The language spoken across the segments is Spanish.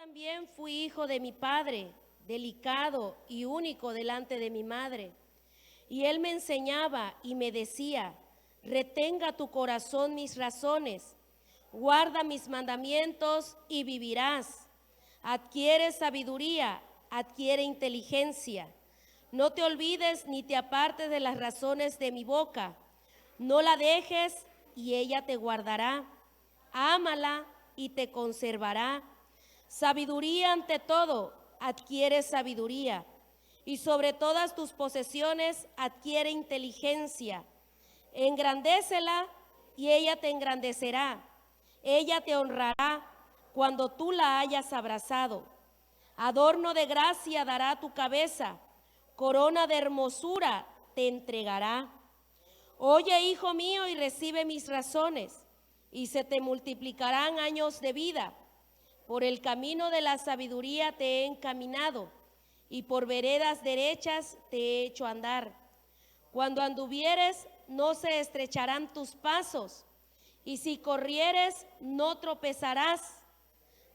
también fui hijo de mi padre, delicado y único delante de mi madre. Y él me enseñaba y me decía: retenga tu corazón mis razones, guarda mis mandamientos y vivirás. Adquiere sabiduría, adquiere inteligencia. No te olvides ni te apartes de las razones de mi boca. No la dejes y ella te guardará. Ámala y te conservará. Sabiduría ante todo, adquiere sabiduría. Y sobre todas tus posesiones adquiere inteligencia. Engrandécela y ella te engrandecerá. Ella te honrará cuando tú la hayas abrazado. Adorno de gracia dará tu cabeza. Corona de hermosura te entregará. Oye, hijo mío, y recibe mis razones, y se te multiplicarán años de vida. Por el camino de la sabiduría te he encaminado, y por veredas derechas te he hecho andar. Cuando anduvieres, no se estrecharán tus pasos, y si corrieres, no tropezarás.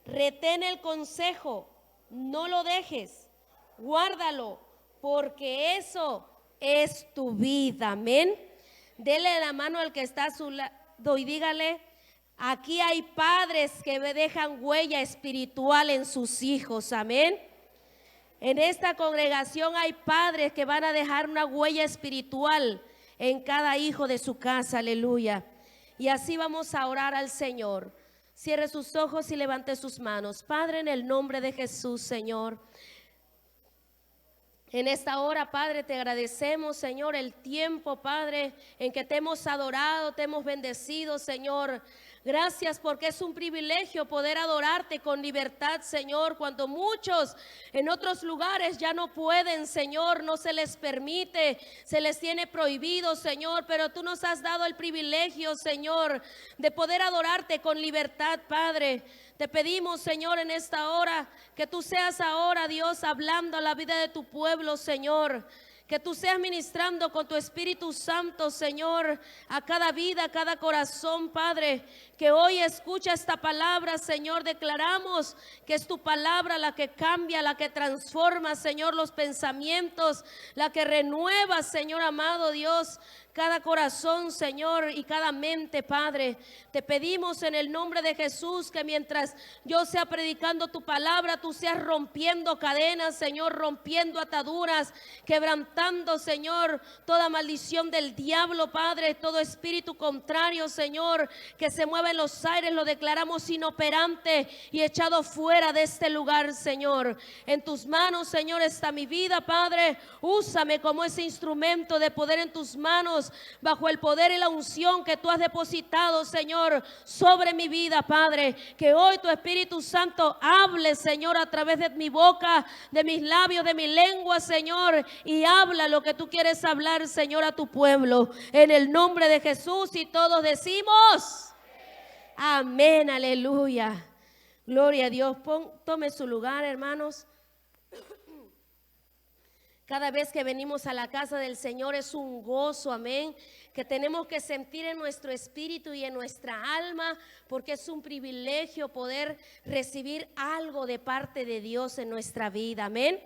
Retén el consejo, no lo dejes, guárdalo, porque eso es tu vida. Amén. Dele la mano al que está a su lado y dígale: aquí hay padres que dejan huella espiritual en sus hijos. Amén. En esta congregación hay padres que van a dejar una huella espiritual en cada hijo de su casa. Aleluya. Y así vamos a orar al Señor. Cierre sus ojos y levante sus manos. Padre, en el nombre de Jesús, Señor, en esta hora, Padre, te agradecemos, Señor, el tiempo, Padre, en que te hemos adorado, te hemos bendecido, Señor. Gracias porque es un privilegio poder adorarte con libertad, Señor, cuando muchos en otros lugares ya no pueden, Señor, no se les permite, se les tiene prohibido, Señor, pero tú nos has dado el privilegio, Señor, de poder adorarte con libertad, Padre. Te pedimos, Señor, en esta hora, que tú seas ahora, Dios, hablando a la vida de tu pueblo, Señor. Que tú seas ministrando con tu Espíritu Santo, Señor, a cada vida, a cada corazón, Padre. Que hoy escucha esta palabra, Señor. Declaramos que es tu palabra la que cambia, la que transforma, Señor, los pensamientos, la que renueva, Señor amado Dios, cada corazón, Señor, y cada mente, Padre. Te pedimos en el nombre de Jesús que mientras yo sea predicando tu palabra, tú seas rompiendo cadenas, Señor, rompiendo ataduras, quebrantando, Señor, toda maldición del diablo, Padre, todo espíritu contrario, Señor, que se mueve en los aires, lo declaramos inoperante y echado fuera de este lugar, Señor. En tus manos, Señor, está mi vida, Padre. Úsame como ese instrumento de poder en tus manos, bajo el poder y la unción que tú has depositado, Señor, sobre mi vida, Padre. Que hoy tu Espíritu Santo hable, Señor, a través de mi boca, de mis labios, de mi lengua, Señor, y habla lo que tú quieres hablar, Señor, a tu pueblo. En el nombre de Jesús, y todos decimos amén, aleluya. Gloria a Dios. Tome su lugar, hermanos. Cada vez que venimos a la casa del Señor es un gozo, amén, que tenemos que sentir en nuestro espíritu y en nuestra alma, porque es un privilegio poder recibir algo de parte de Dios en nuestra vida, amén.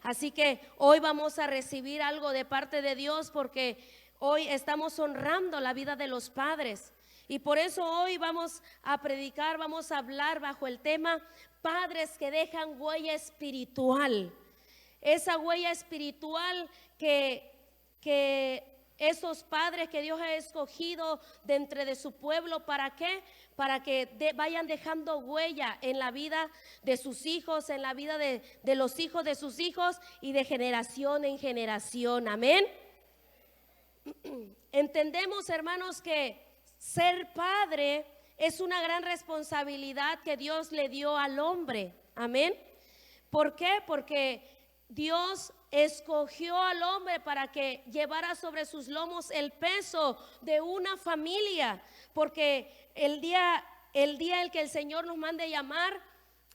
Así que hoy vamos a recibir algo de parte de Dios porque hoy estamos honrando la vida de los padres. Y por eso hoy vamos a predicar, vamos a hablar bajo el tema padres que dejan huella espiritual. Esa huella espiritual que esos padres que Dios ha escogido de entre de su pueblo, ¿para qué? Para que vayan dejando huella en la vida de sus hijos, en la vida de los hijos de sus hijos y de generación en generación, amén. Entendemos, hermanos, que ser padre es una gran responsabilidad que Dios le dio al hombre, amén. ¿Por qué? Porque Dios escogió al hombre para que llevara sobre sus lomos el peso de una familia, porque el día en que el Señor nos mande llamar,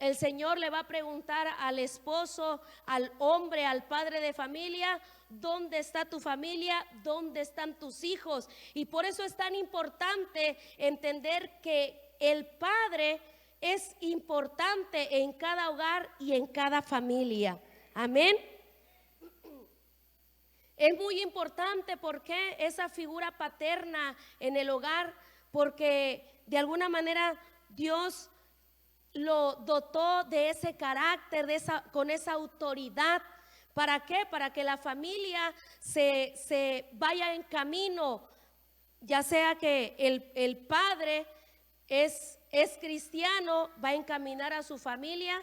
el Señor le va a preguntar al esposo, al hombre, al padre de familia: ¿dónde está tu familia? ¿Dónde están tus hijos? Y por eso es tan importante entender que el padre es importante en cada hogar y en cada familia. Amén. Es muy importante porque esa figura paterna en el hogar, porque de alguna manera Dios lo dotó de ese carácter, con esa autoridad. ¿Para qué? Para que la familia se vaya en camino, ya sea que el padre es cristiano, va a encaminar a su familia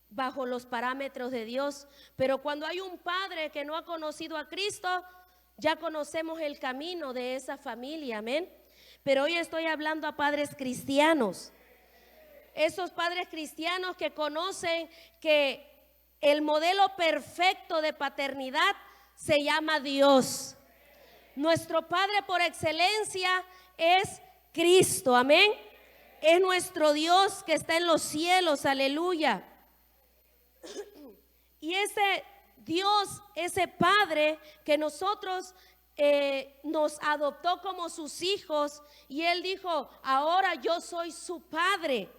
bajo los parámetros de Dios. Pero cuando hay un padre que no ha conocido a Cristo, ya conocemos el camino de esa familia, amén. Pero hoy estoy hablando a padres cristianos, esos padres cristianos que conocen que el modelo perfecto de paternidad se llama Dios. Nuestro Padre por excelencia es Cristo, amén. Es nuestro Dios que está en los cielos, aleluya. Y ese Dios, ese Padre que nosotros nos adoptó como sus hijos, y Él dijo, ahora yo soy su Padre.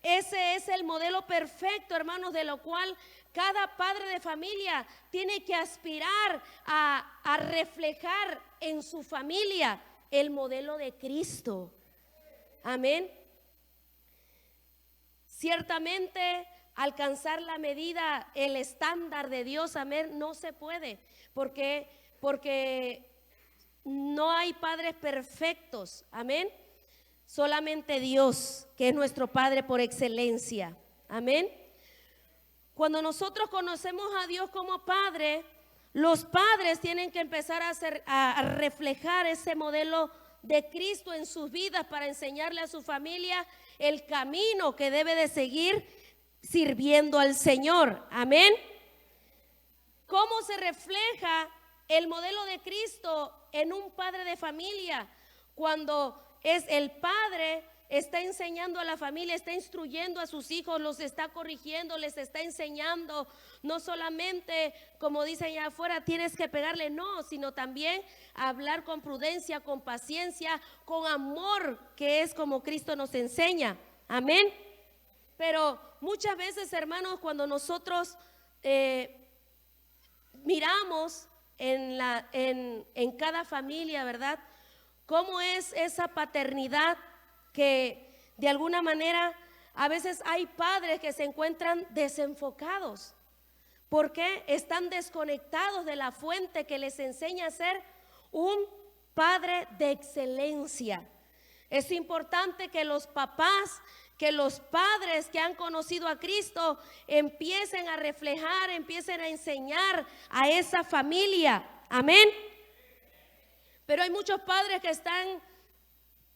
Ese es el modelo perfecto, hermanos, de lo cual cada padre de familia tiene que aspirar a reflejar en su familia el modelo de Cristo. Amén. Ciertamente alcanzar la medida, el estándar de Dios, amén, no se puede, porque no hay padres perfectos, amén. Solamente Dios, que es nuestro Padre por excelencia, amén. Cuando nosotros conocemos a Dios como Padre, los padres tienen que empezar a reflejar ese modelo de Cristo en sus vidas para enseñarle a su familia el camino que debe de seguir sirviendo al Señor, amén. ¿Cómo se refleja el modelo de Cristo en un padre de familia? Cuando es el padre, está enseñando a la familia, está instruyendo a sus hijos, los está corrigiendo, les está enseñando, no solamente como dicen allá afuera, tienes que pegarle, no, sino también hablar con prudencia, con paciencia, con amor, que es como Cristo nos enseña, amén. Pero muchas veces, hermanos, cuando nosotros miramos en cada familia, ¿verdad?, cómo es esa paternidad que de alguna manera a veces hay padres que se encuentran desenfocados porque están desconectados de la fuente que les enseña a ser un padre de excelencia. Es importante que los papás, que los padres que han conocido a Cristo empiecen a reflejar, empiecen a enseñar a esa familia, amén. Pero hay muchos padres que están,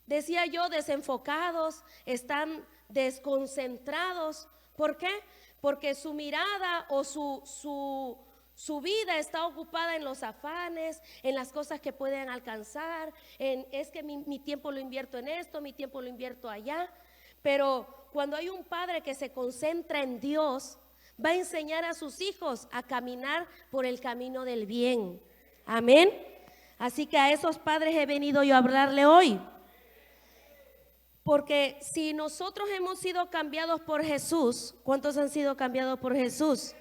decía yo, desenfocados, están desconcentrados. ¿Por qué? Porque su mirada o su vida está ocupada en los afanes, en las cosas que pueden alcanzar, es que mi tiempo lo invierto en esto, mi tiempo lo invierto allá. Pero cuando hay un padre que se concentra en Dios, va a enseñar a sus hijos a caminar por el camino del bien. Amén. Así que a esos padres he venido yo a hablarle hoy. Porque si nosotros hemos sido cambiados por Jesús, ¿cuántos han sido cambiados por Jesús?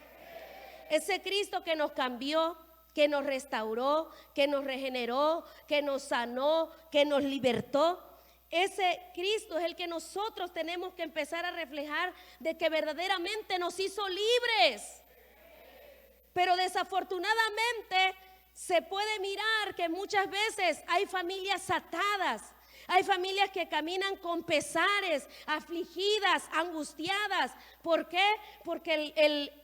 Ese Cristo que nos cambió, que nos restauró, que nos regeneró, que nos sanó, que nos libertó. Ese Cristo es el que nosotros tenemos que empezar a reflejar, de que verdaderamente nos hizo libres. Pero desafortunadamente se puede mirar que muchas veces hay familias atadas, hay familias que caminan con pesares, afligidas, angustiadas. ¿Por qué? Porque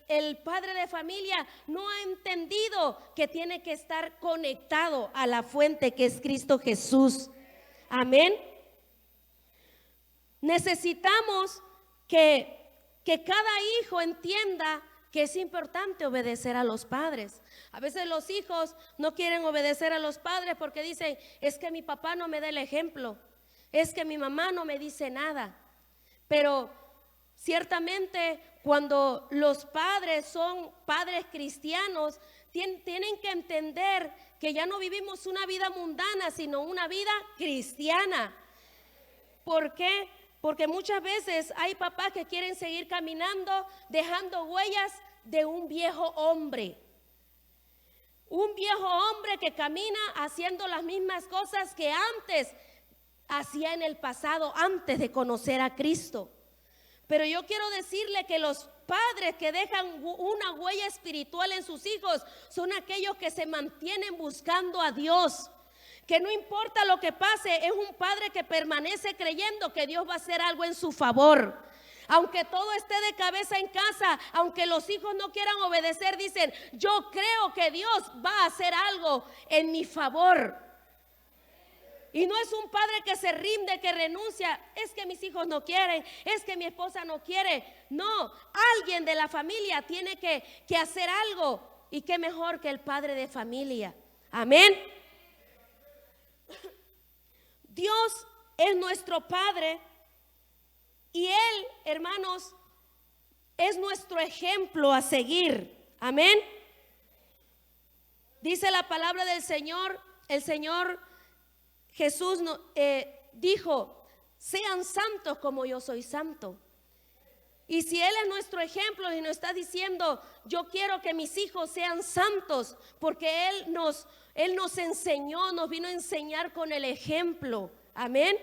el padre de familia no ha entendido que tiene que estar conectado a la fuente que es Cristo Jesús. Amén. Necesitamos que cada hijo entienda que es importante obedecer a los padres. A veces los hijos no quieren obedecer a los padres porque dicen, es que mi papá no me da el ejemplo, es que mi mamá no me dice nada. Pero ciertamente cuando los padres son padres cristianos, tienen que entender que ya no vivimos una vida mundana, sino una vida cristiana. ¿Por qué? Porque muchas veces hay papás que quieren seguir caminando, dejando huellas de un viejo hombre. Un viejo hombre que camina haciendo las mismas cosas que antes hacía en el pasado, antes de conocer a Cristo. Pero yo quiero decirle que los padres que dejan una huella espiritual en sus hijos son aquellos que se mantienen buscando a Dios. Que no importa lo que pase, es un padre que permanece creyendo que Dios va a hacer algo en su favor. Aunque todo esté de cabeza en casa, aunque los hijos no quieran obedecer, dicen, yo creo que Dios va a hacer algo en mi favor. Y no es un padre que se rinde, que renuncia, es que mis hijos no quieren, es que mi esposa no quiere. No, alguien de la familia tiene que hacer algo. Y qué mejor que el padre de familia. Amén. Dios es nuestro Padre y Él, hermanos, es nuestro ejemplo a seguir. Amén. Dice la palabra del Señor, el Señor Jesús dijo, sean santos como yo soy santo. Y si Él es nuestro ejemplo y nos está diciendo, yo quiero que mis hijos sean santos, porque Él nos enseñó, nos vino a enseñar con el ejemplo. Amén.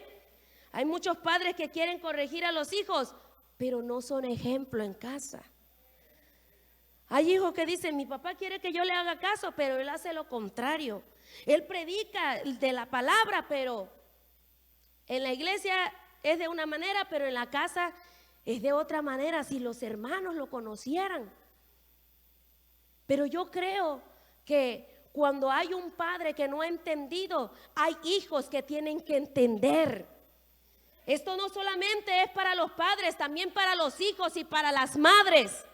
Hay muchos padres que quieren corregir a los hijos, pero no son ejemplo en casa. Hay hijos que dicen, mi papá quiere que yo le haga caso, pero él hace lo contrario. Él predica de la palabra, pero en la iglesia es de una manera, pero en la casa es de otra manera. Si los hermanos lo conocieran. Pero yo creo que cuando hay un padre que no ha entendido, hay hijos que tienen que entender. Esto no solamente es para los padres, también para los hijos y para las madres.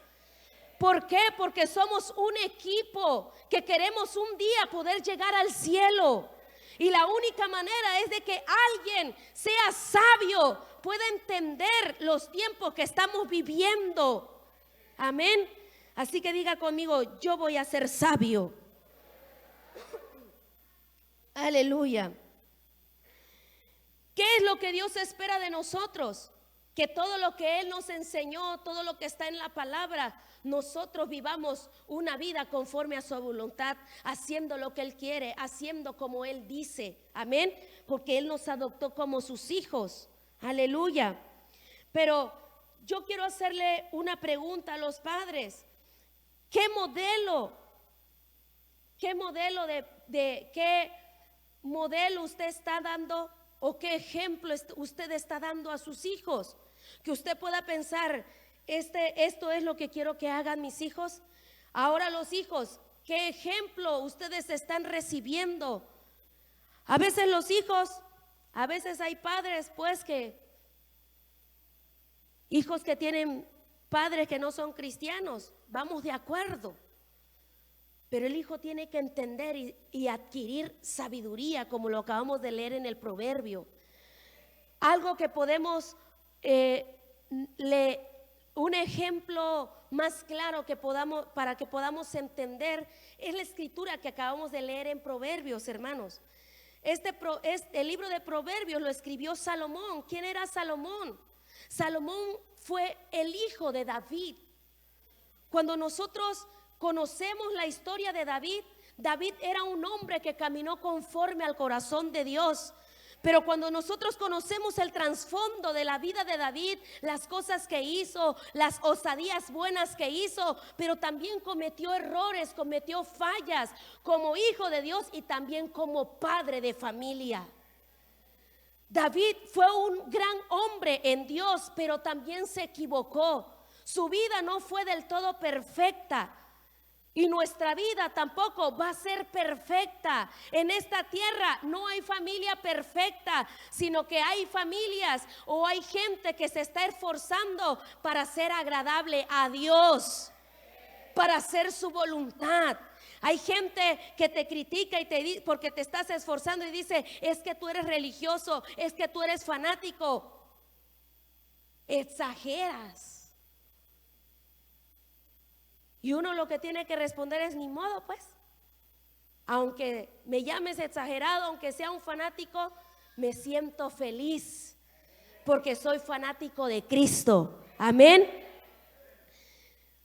¿Por qué? Porque somos un equipo que queremos un día poder llegar al cielo. Y la única manera es de que alguien sea sabio, pueda entender los tiempos que estamos viviendo. Amén. Así que diga conmigo, yo voy a ser sabio. Aleluya. ¿Qué es lo que Dios espera de nosotros? Que todo lo que Él nos enseñó, todo lo que está en la palabra, nosotros vivamos una vida conforme a su voluntad, haciendo lo que Él quiere, haciendo como Él dice. Amén. Porque Él nos adoptó como sus hijos. Aleluya. Pero yo quiero hacerle una pregunta a los padres. ¿Qué modelo usted está dando o qué ejemplo usted está dando a sus hijos? Que usted pueda pensar, esto es lo que quiero que hagan mis hijos. Ahora los hijos, ¿qué ejemplo ustedes están recibiendo? A veces los hijos, a veces hay padres hijos que tienen padres que no son cristianos, vamos de acuerdo. Pero el hijo tiene que entender y adquirir sabiduría, como lo acabamos de leer en el proverbio. Algo que podemos, un ejemplo más claro para que podamos entender es la escritura que acabamos de leer en Proverbios, hermanos. El libro de Proverbios lo escribió Salomón. ¿Quién era Salomón? Salomón fue el hijo de David. Cuando nosotros conocemos la historia de David, David era un hombre que caminó conforme al corazón de Dios. Pero cuando nosotros conocemos el trasfondo de la vida de David, las cosas que hizo, las osadías buenas que hizo, pero también cometió errores, cometió fallas como hijo de Dios y también como padre de familia. David fue un gran hombre en Dios, pero también se equivocó. Su vida no fue del todo perfecta. Y nuestra vida tampoco va a ser perfecta. En esta tierra no hay familia perfecta, sino que hay familias o hay gente que se está esforzando para ser agradable a Dios, para hacer su voluntad. Hay gente que te critica y te dice porque te estás esforzando y dice, es que tú eres religioso, es que tú eres fanático. Exageras. Y uno lo que tiene que responder es ni modo, pues. Aunque me llames exagerado, aunque sea un fanático, me siento feliz. porque soy fanático de Cristo. Amén.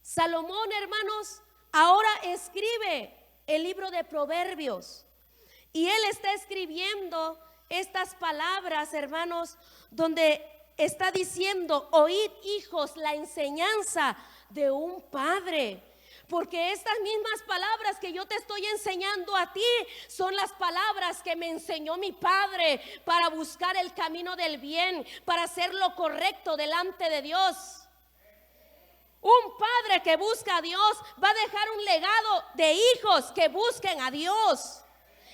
Salomón, hermanos, ahora escribe el libro de Proverbios. Y él está escribiendo estas palabras, hermanos, donde está diciendo: oíd, hijos, la enseñanza de un padre. Porque estas mismas palabras que yo te estoy enseñando a ti son las palabras que me enseñó mi padre para buscar el camino del bien, para hacer lo correcto delante de Dios. Un padre que busca a Dios va a dejar un legado de hijos que busquen a Dios.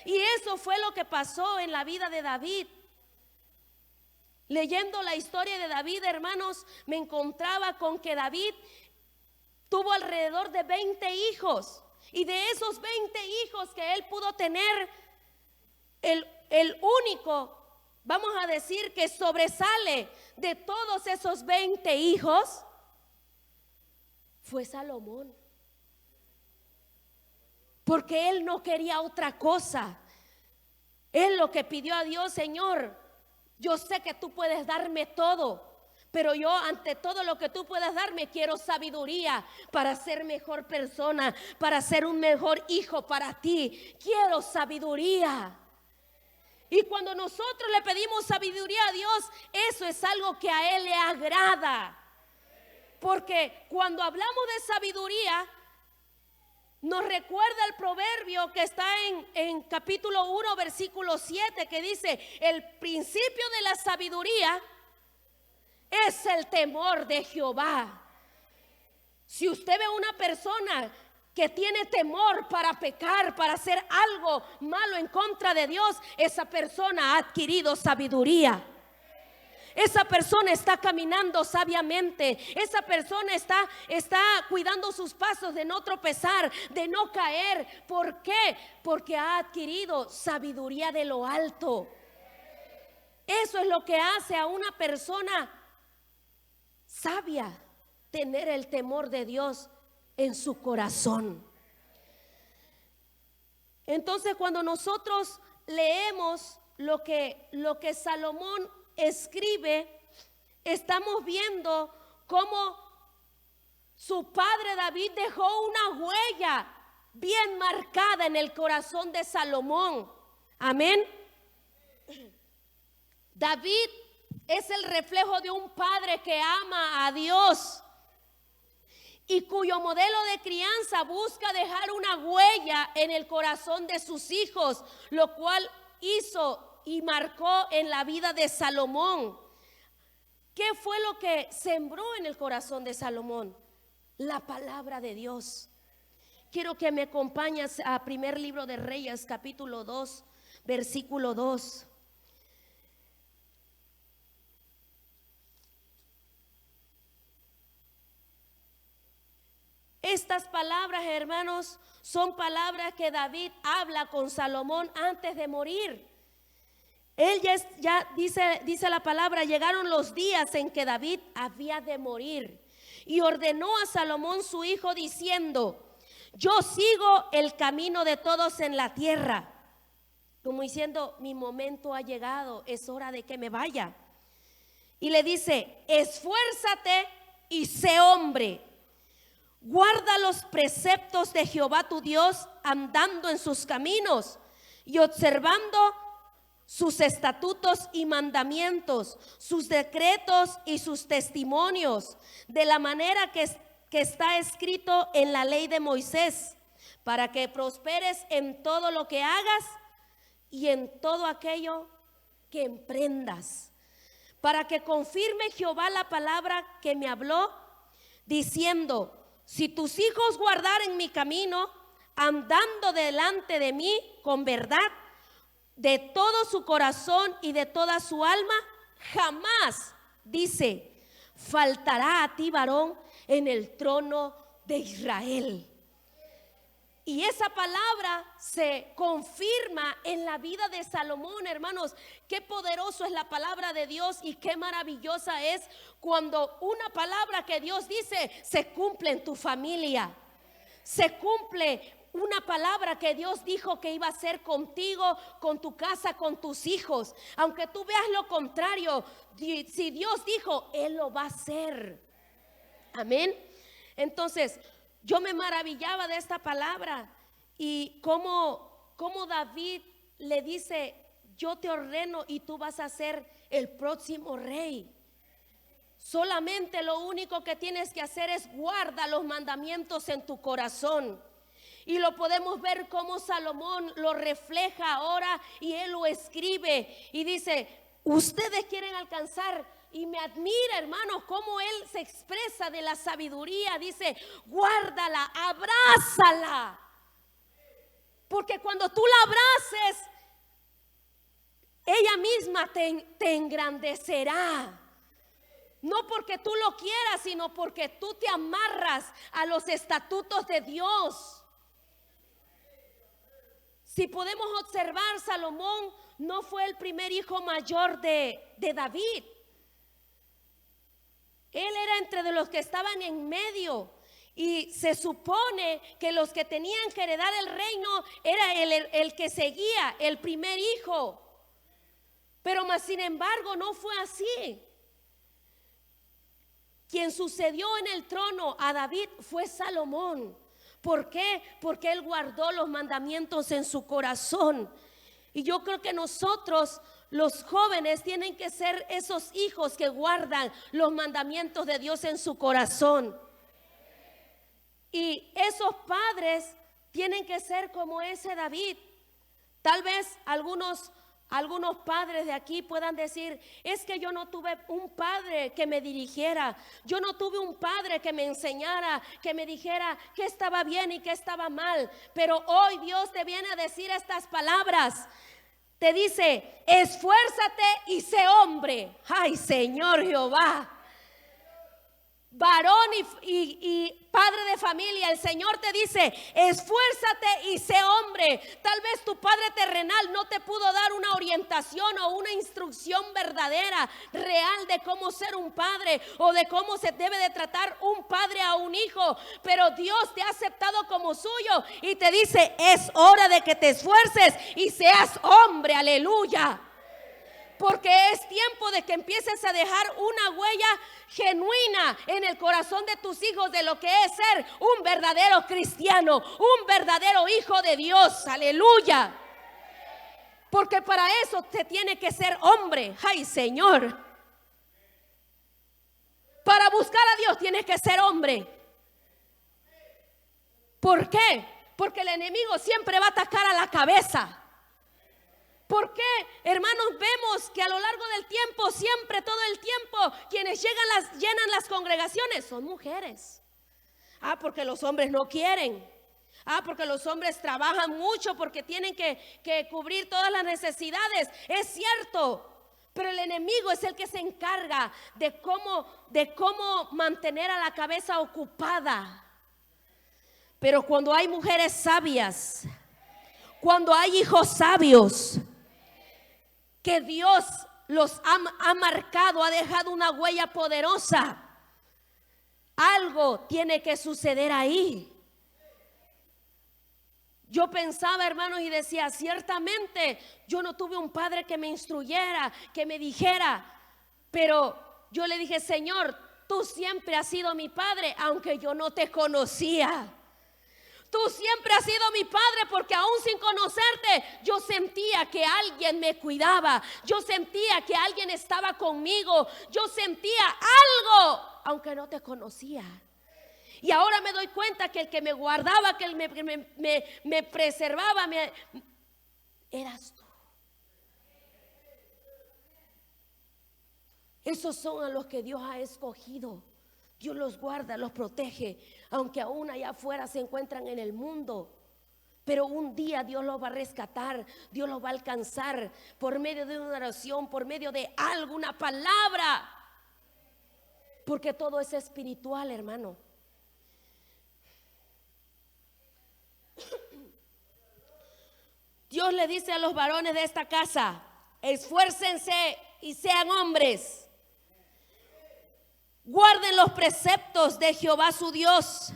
Y eso fue lo que pasó en la vida de David. Leyendo la historia de David, hermanos, me encontraba con que David tuvo alrededor de 20 hijos. Y de esos 20 hijos que él pudo tener, el único, vamos a decir, que sobresale de todos esos 20 hijos fue Salomón. Porque él no quería otra cosa. Él lo que pidió a Dios: Señor, yo sé que tú puedes darme todo, pero yo ante todo lo que tú puedas darme quiero sabiduría para ser mejor persona, para ser un mejor hijo para ti. Quiero sabiduría. Y cuando nosotros le pedimos sabiduría a Dios, eso es algo que a Él le agrada. Porque cuando hablamos de sabiduría, nos recuerda el proverbio que está en capítulo 1, versículo 7, que dice: el principio de la sabiduría es el temor de Jehová. Si usted ve una persona que tiene temor para pecar, para hacer algo malo en contra de Dios, esa persona ha adquirido sabiduría. Esa persona está caminando sabiamente. Esa persona está cuidando sus pasos de no tropezar, de no caer. ¿Por qué? Porque ha adquirido sabiduría de lo alto. Eso es lo que hace a una persona sabia, tener el temor de Dios en su corazón. Entonces, cuando nosotros leemos lo que Salomón escribe, estamos viendo cómo su padre David dejó una huella bien marcada en el corazón de Salomón. Amén. David es el reflejo de un padre que ama a Dios y cuyo modelo de crianza busca dejar una huella en el corazón de sus hijos, lo cual hizo y marcó en la vida de Salomón. ¿Qué fue lo que sembró en el corazón de Salomón? La palabra de Dios. Quiero que me acompañes a primer libro de Reyes, capítulo 2, versículo 2. Estas palabras, hermanos, son palabras que David habla con Salomón antes de morir. Él ya dice la palabra: llegaron los días en que David había de morir, y ordenó a Salomón su hijo diciendo: yo sigo el camino de todos en la tierra. Como diciendo: mi momento ha llegado, es hora de que me vaya. Y le dice: esfuérzate y sé hombre. Guarda los preceptos de Jehová tu Dios, andando en sus caminos y observando sus estatutos y mandamientos, sus decretos y sus testimonios, de la manera que está escrito en la ley de Moisés, para que prosperes en todo lo que hagas y en todo aquello que emprendas. Para que confirme Jehová la palabra que me habló, diciendo: si tus hijos guardaren mi camino, andando delante de mí con verdad, de todo su corazón y de toda su alma, jamás, dice, faltará a ti varón en el trono de Israel. Y esa palabra se confirma en la vida de Salomón, hermanos. Qué poderoso es la palabra de Dios y qué maravillosa es cuando una palabra que Dios dice se cumple en tu familia, se cumple una palabra que Dios dijo que iba a hacer contigo, con tu casa, con tus hijos. Aunque tú veas lo contrario, si Dios dijo, Él lo va a hacer. Amén. Entonces, yo me maravillaba de esta palabra y cómo David le dice, yo te ordeno y tú vas a ser el próximo rey. Solamente lo único que tienes que hacer es guardar los mandamientos en tu corazón. Y lo podemos ver como Salomón lo refleja ahora y él lo escribe y dice, ustedes quieren alcanzar, y me admira, hermanos, cómo él se expresa de la sabiduría. Dice, guárdala, abrázala, porque cuando tú la abraces, ella misma te engrandecerá. No porque tú lo quieras, sino porque tú te amarras a los estatutos de Dios. Si podemos observar, Salomón no fue el primer hijo mayor de David. Él era entre de los que estaban en medio. Y se supone que los que tenían que heredar el reino era el que seguía, el primer hijo. Pero más sin embargo no fue así. Quien sucedió en el trono a David fue Salomón. ¿Por qué? Porque él guardó los mandamientos en su corazón. Y yo creo que nosotros, los jóvenes, tienen que ser esos hijos que guardan los mandamientos de Dios en su corazón. Y esos padres tienen que ser como ese David. Tal vez algunos padres de aquí puedan decir, es que yo no tuve un padre que me dirigiera, yo no tuve un padre que me enseñara, que me dijera qué estaba bien y qué estaba mal. Pero hoy Dios te viene a decir estas palabras. Te dice, esfuérzate y sé hombre. Ay, Señor Jehová. Varón y padre de familia, el Señor te dice, esfuérzate y sé hombre. Tal vez tu padre terrenal no te pudo dar una orientación o una instrucción verdadera, real, de cómo ser un padre o de cómo se debe de tratar un padre a un hijo. Pero Dios te ha aceptado como suyo y te dice, es hora de que te esfuerces y seas hombre. Aleluya. Porque es tiempo de que empieces a dejar una huella genuina en el corazón de tus hijos de lo que es ser un verdadero cristiano, un verdadero hijo de Dios. Aleluya. Porque para eso te tiene que ser hombre. Ay, Señor. Para buscar a Dios tienes que ser hombre. ¿Por qué? Porque el enemigo siempre va a atacar a la cabeza. ¿Por qué, hermanos? Vemos que a lo largo del tiempo, siempre, todo el tiempo, quienes llenan las congregaciones son mujeres. Porque los hombres no quieren. Porque los hombres trabajan mucho, porque tienen que cubrir todas las necesidades. Es cierto, pero el enemigo es el que se encarga de cómo mantener a la cabeza ocupada. Pero cuando hay mujeres sabias, cuando hay hijos sabios, que Dios los ha marcado, ha dejado una huella poderosa, algo tiene que suceder ahí. Yo pensaba, hermanos, y decía, ciertamente yo no tuve un padre que me instruyera, que me dijera, pero yo le dije, Señor, tú siempre has sido mi padre, aunque yo no te conocía. Tú siempre has sido mi padre, porque aún sin conocerte yo sentía que alguien me cuidaba, yo sentía que alguien estaba conmigo, yo sentía algo, aunque no te conocía. Y ahora me doy cuenta que el que me guardaba, que me preservaba, eras tú. Esos son a los que Dios ha escogido. Dios los guarda, los protege, aunque aún allá afuera se encuentran en el mundo. Pero un día Dios los va a rescatar, Dios los va a alcanzar por medio de una oración, por medio de alguna palabra. Porque todo es espiritual, hermano. Dios le dice a los varones de esta casa, esfuércense y sean hombres. Guarden los preceptos de Jehová su Dios.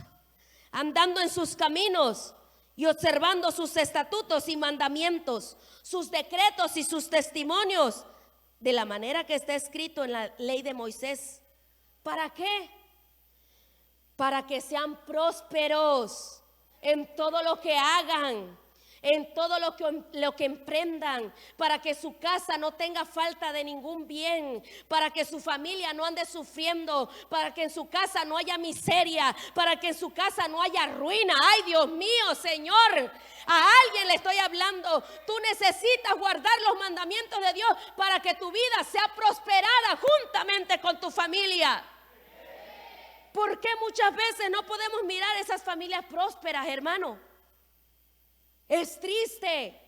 andando en sus caminos y observando sus estatutos y mandamientos, sus decretos y sus testimonios, de la manera que está escrito en la ley de Moisés. ¿Para qué? Para que sean prósperos en todo lo que hagan, en todo lo que emprendan, para que su casa no tenga falta de ningún bien, para que su familia no ande sufriendo, para que en su casa no haya miseria, para que en su casa no haya ruina. Ay, Dios mío, Señor, a alguien le estoy hablando. Tú necesitas guardar los mandamientos de Dios para que tu vida sea prosperada juntamente con tu familia. ¿Por qué muchas veces no podemos mirar esas familias prósperas, hermano? Es triste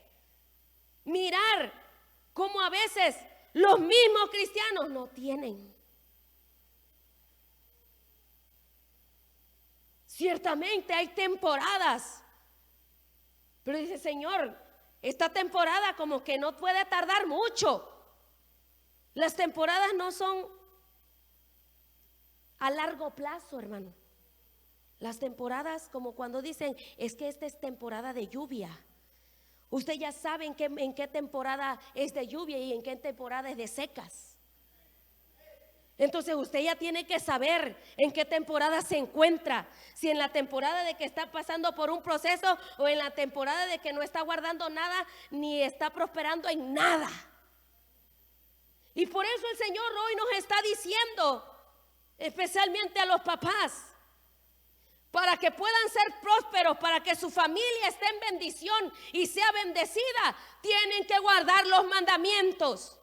mirar cómo a veces los mismos cristianos no tienen. Ciertamente hay temporadas, pero dice, Señor, esta temporada como que no puede tardar mucho. Las temporadas no son a largo plazo, hermano. Las temporadas, como cuando dicen, es que esta es temporada de lluvia. Usted ya sabe en qué temporada es de lluvia y en qué temporada es de secas. Entonces usted ya tiene que saber en qué temporada se encuentra. Si en la temporada de que está pasando por un proceso o en la temporada de que no está guardando nada ni está prosperando en nada. Y por eso el Señor hoy nos está diciendo, especialmente a los papás, para que puedan ser prósperos, para que su familia esté en bendición y sea bendecida, tienen que guardar los mandamientos.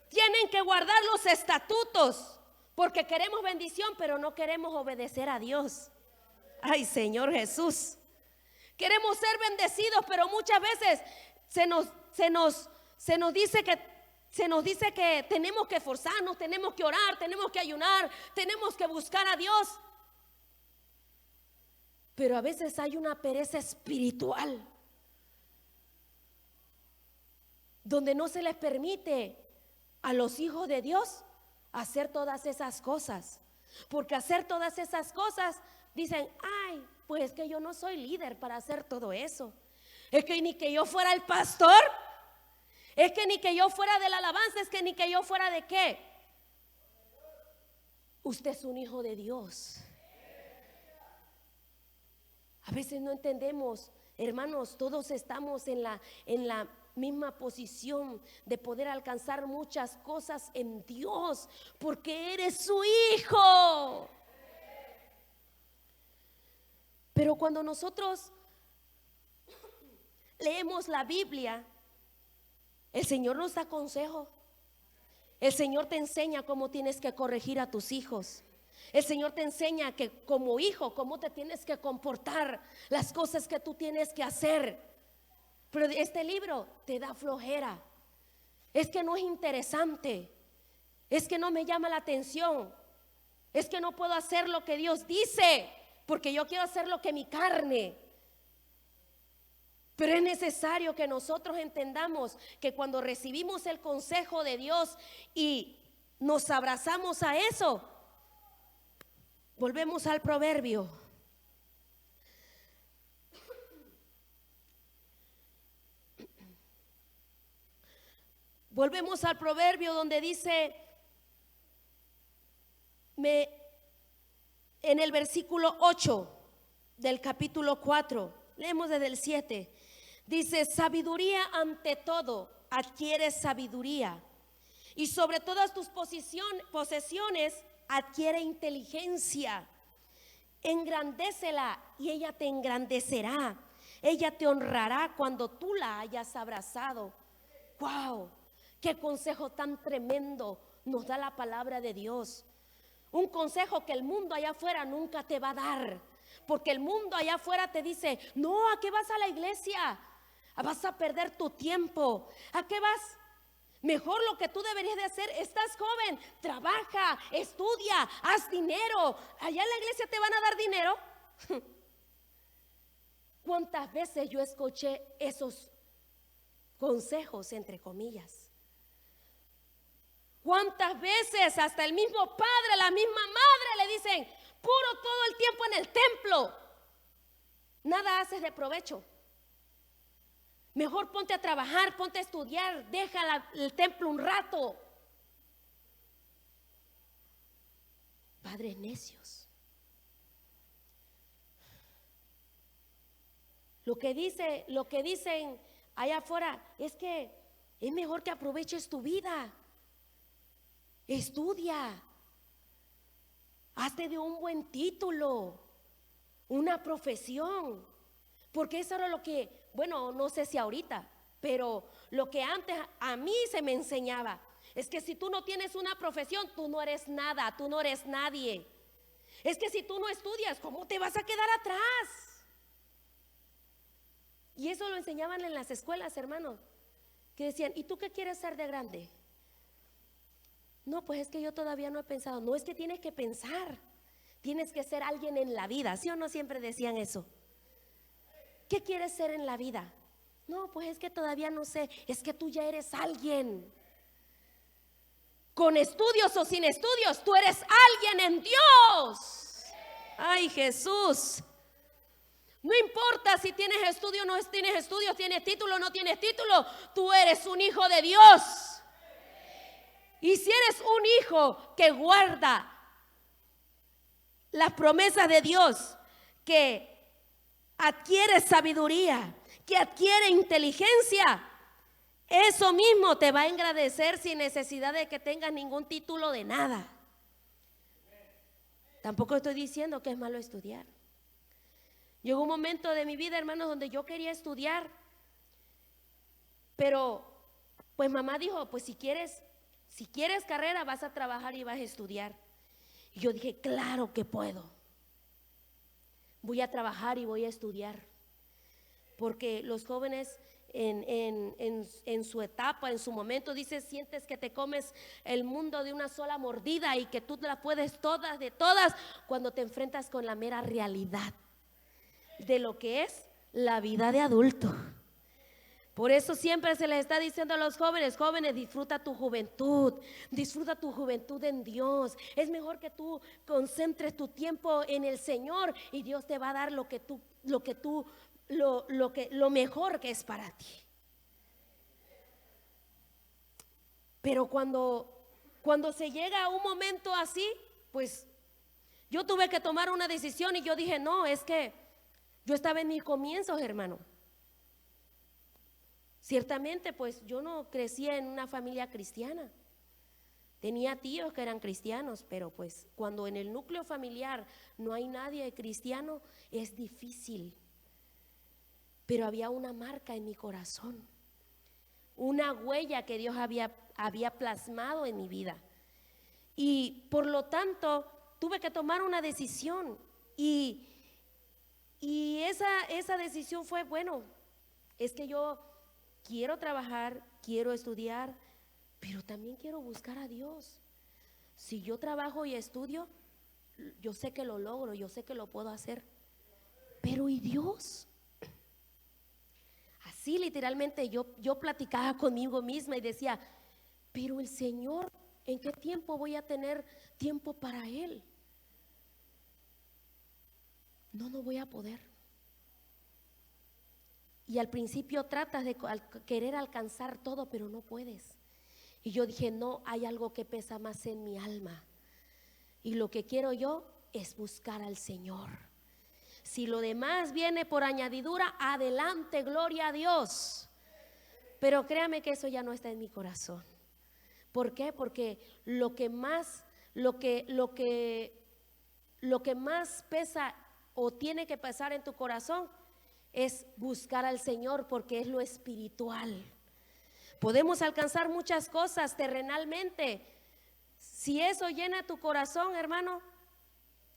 Tienen que guardar los estatutos, porque queremos bendición, pero no queremos obedecer a Dios. Ay, Señor Jesús. Queremos ser bendecidos, pero muchas veces se nos dice que tenemos que esforzarnos, tenemos que orar, tenemos que ayunar, tenemos que buscar a Dios. Pero a veces hay una pereza espiritual donde no se les permite a los hijos de Dios hacer todas esas cosas. Porque hacer todas esas cosas dicen, ay, pues es que yo no soy líder para hacer todo eso. Es que ni que yo fuera el pastor, es que ni que yo fuera de la alabanza, es que ni que yo fuera de qué. Usted es un hijo de Dios. A veces no entendemos, hermanos, todos estamos en la misma posición de poder alcanzar muchas cosas en Dios, porque eres su hijo. Pero cuando nosotros leemos la Biblia, el Señor nos da consejo. El Señor te enseña cómo tienes que corregir a tus hijos. El Señor te enseña que como hijo, cómo te tienes que comportar, las cosas que tú tienes que hacer. Pero este libro te da flojera. Es que no es interesante. Es que no me llama la atención. Es que no puedo hacer lo que Dios dice, porque yo quiero hacer lo que mi carne. Pero es necesario que nosotros entendamos que cuando recibimos el consejo de Dios y nos abrazamos a eso, volvemos al proverbio. Volvemos al proverbio donde dice, en el versículo 8 del capítulo 4, leemos desde el 7, dice, sabiduría ante todo, adquieres sabiduría, y sobre todas tus posesiones adquiere inteligencia. Engrandécela y ella te engrandecerá. Ella te honrará cuando tú la hayas abrazado. ¡Wow! ¡Qué consejo tan tremendo nos da la palabra de Dios! Un consejo que el mundo allá afuera nunca te va a dar. Porque el mundo allá afuera te dice, no, ¿a qué vas a la iglesia? Vas a perder tu tiempo. ¿A qué vas? Mejor lo que tú deberías de hacer, estás joven, trabaja, estudia, haz dinero. Allá en la iglesia te van a dar dinero. ¿Cuántas veces yo escuché esos consejos, entre comillas? ¿Cuántas veces hasta el mismo padre, la misma madre le dicen, puro todo el tiempo en el templo, nada haces de provecho. Mejor ponte a trabajar, ponte a estudiar, deja el templo un rato. Padres necios. Lo que dicen allá afuera es que es mejor que aproveches tu vida. Estudia. Hazte de un buen título, una profesión. Porque eso era lo que, bueno, no sé si ahorita, pero lo que antes a mí se me enseñaba es que si tú no tienes una profesión, tú no eres nada, tú no eres nadie. Es que si tú no estudias, ¿cómo te vas a quedar atrás? Y eso lo enseñaban en las escuelas, hermanos, que decían, ¿y tú qué quieres ser de grande? No, pues es que yo todavía no he pensado. No, es que tienes que pensar, tienes que ser alguien en la vida, ¿sí o no? Siempre decían eso. ¿Qué quieres ser en la vida? No, pues es que todavía no sé. Es que tú ya eres alguien. Con estudios o sin estudios, tú eres alguien en Dios. Ay, Jesús. No importa si tienes estudio o no tienes estudios, tienes título o no tienes título, tú eres un hijo de Dios. Y si eres un hijo que guarda las promesas de Dios, que adquiere sabiduría, que adquiere inteligencia, eso mismo te va a engrandecer sin necesidad de que tengas ningún título de nada. Tampoco estoy diciendo que es malo estudiar. Llegó un momento de mi vida, hermanos, donde yo quería estudiar, pero pues mamá dijo, pues si quieres carrera, vas a trabajar y vas a estudiar. Y yo dije, claro que puedo. Voy a trabajar y voy a estudiar. Porque los jóvenes en su etapa, en su momento, sientes que te comes el mundo de una sola mordida y que tú las puedes todas de todas, cuando te enfrentas con la mera realidad de lo que es la vida de adulto. Por eso siempre se les está diciendo a los jóvenes, disfruta tu juventud en Dios. Es mejor que tú concentres tu tiempo en el Señor y Dios te va a dar lo mejor que es para ti. Pero cuando se llega a un momento así, pues yo tuve que tomar una decisión y yo dije, no, es que yo estaba en mis comienzos, hermano. Ciertamente, pues yo no crecí en una familia cristiana. Tenía tíos que eran cristianos, pero pues cuando en el núcleo familiar no hay nadie cristiano, es difícil. Pero había una marca en mi corazón, una huella que Dios había plasmado en mi vida. Y por lo tanto, tuve que tomar una decisión. Y esa decisión fue, bueno, es que yo quiero trabajar, quiero estudiar, pero también quiero buscar a Dios. Si yo trabajo y estudio, yo sé que lo logro, yo sé que lo puedo hacer. Pero ¿y Dios? Así literalmente yo platicaba conmigo misma y decía, pero el Señor, ¿en qué tiempo voy a tener tiempo para Él? No voy a poder. Y al principio tratas de querer alcanzar todo, pero no puedes. Y yo dije, no, hay algo que pesa más en mi alma. Y lo que quiero yo es buscar al Señor. Si lo demás viene por añadidura, adelante, gloria a Dios. Pero créame que eso ya no está en mi corazón. ¿Por qué? Porque lo que más pesa o tiene que pesar en tu corazón es buscar al Señor, porque es lo espiritual. Podemos alcanzar muchas cosas terrenalmente. Si eso llena tu corazón, hermano,